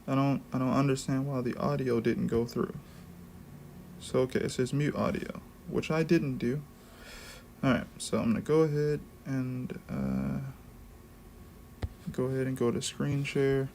I don't understand why the audio didn't go through. So okay, it says mute audio, which I didn't do. Alright, so I'm gonna go ahead and go to screen share.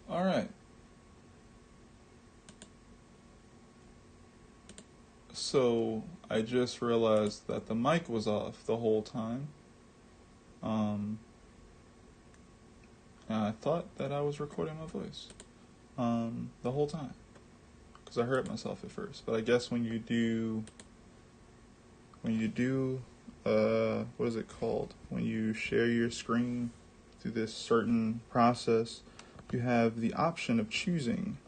Alright. So I just realized that the mic was off the whole time. Um, and I thought that I was recording my voice the whole time because I heard myself at first. But I guess when you do, what is it called? When you share your screen through this certain process, you have the option of choosing,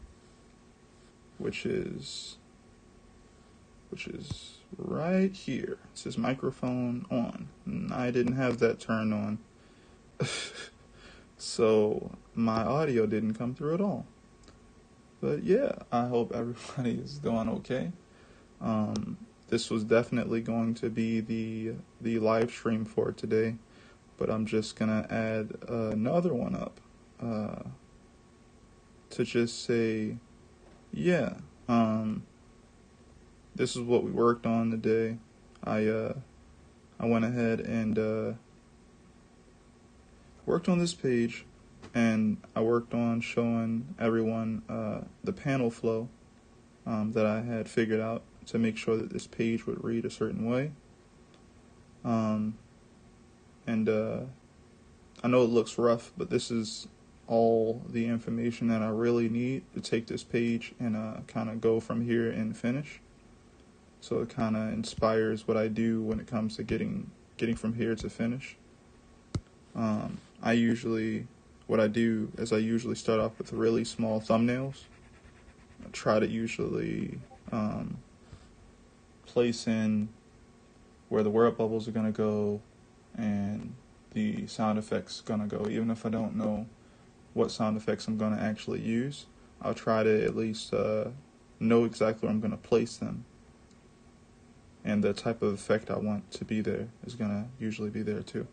which is right here. It says microphone on. And I didn't have that turned on. So my audio didn't come through at all. But yeah, I hope everybody is doing okay. This was definitely going to be the live stream for today, but I'm just gonna add another one up to just say, yeah, this is what we worked on today. I went ahead and worked on this page, and I worked on showing everyone the panel flow that I had figured out to make sure that this page would read a certain way. And I know it looks rough, but this is all the information that I really need to take this page and kind of go from here and finish. So it kind of inspires what I do when it comes to getting from here to finish. What I do is I usually start off with really small thumbnails. I try to usually place in where the word bubbles are going to go and the sound effects going to go. Even if I don't know what sound effects I'm going to actually use, I'll try to at least know exactly where I'm going to place them. And the type of effect I want to be there is going to usually be there too.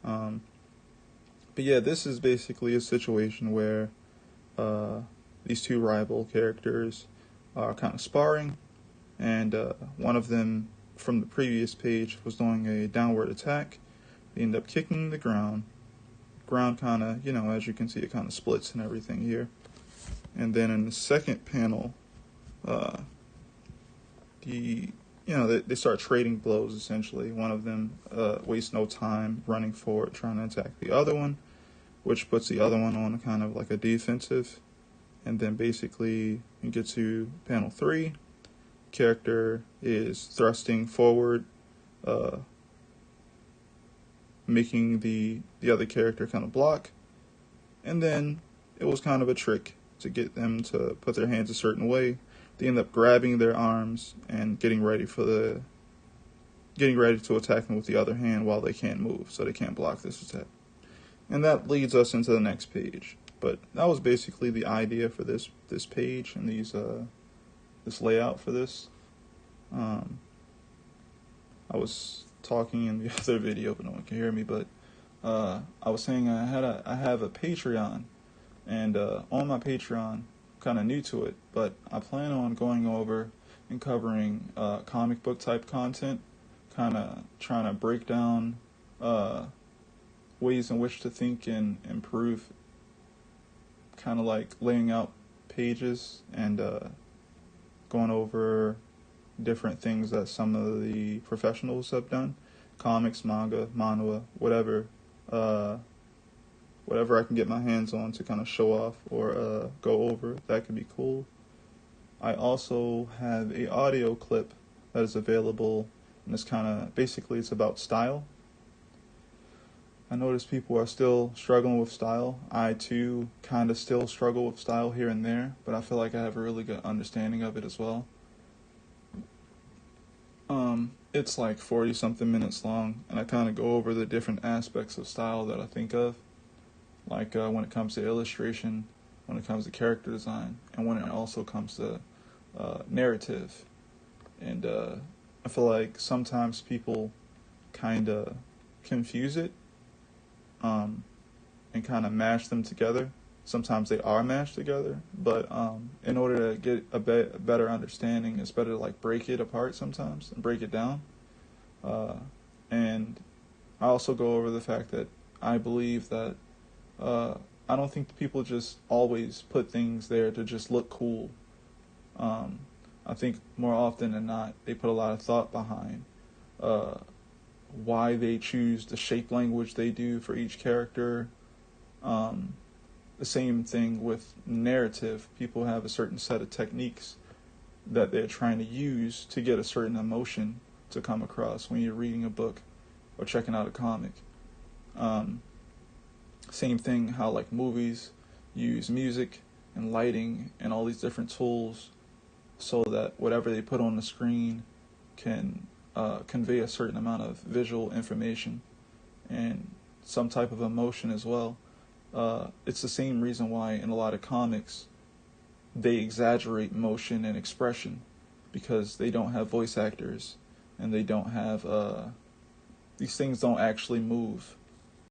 But yeah, this is basically a situation where these two rival characters are kind of sparring, and one of them from the previous page was doing a downward attack. They end up kicking the ground. Ground kind of, as you can see, it kind of splits and everything here. And then in the second panel, they start trading blows, essentially. One of them wastes no time running forward, trying to attack the other one, which puts the other one on kind of like a defensive. And then basically you get to panel 3. Character is thrusting forward, making the other character kind of block. And then it was kind of a trick to get them to put their hands a certain way. They end up grabbing their arms and getting ready to attack them with the other hand while they can't move, so they can't block this attack. And that leads us into the next page. But that was basically the idea for this page and this layout for this. I was talking in the other video, but no one can hear me. But I was saying I have a Patreon, and on my Patreon, I'm kind of new to it, but I plan on going over and covering comic book type content, kind of trying to break down ways in which to think and improve, kind of like laying out pages and going over different things that some of the professionals have done, comics, manga, manhwa, whatever I can get my hands on to kind of show off or go over. That could be cool. I also have a audio clip that is available, and it's it's about style. I notice people are still struggling with style. I too kind of still struggle with style here and there, but I feel like I have a really good understanding of it as well. It's like 40 something minutes long, and I kind of go over the different aspects of style that I think of, like when it comes to illustration, when it comes to character design, and when it also comes to narrative. And I feel like sometimes people kind of confuse it and kind of mash them together. Sometimes they are mashed together, but in order to get a better understanding, it's better to like break it apart sometimes and break it down. And I also go over the fact that I believe that I don't think people just always put things there to just look cool. I think more often than not, they put a lot of thought behind why they choose the shape language they do for each character. The same thing with narrative. People have a certain set of techniques that they're trying to use to get a certain emotion to come across when you're reading a book or checking out a comic. Same thing how like movies use music and lighting and all these different tools so that whatever they put on the screen can convey a certain amount of visual information and some type of emotion as well. It's the same reason why in a lot of comics they exaggerate motion and expression, because they don't have voice actors and they don't have these things don't actually move.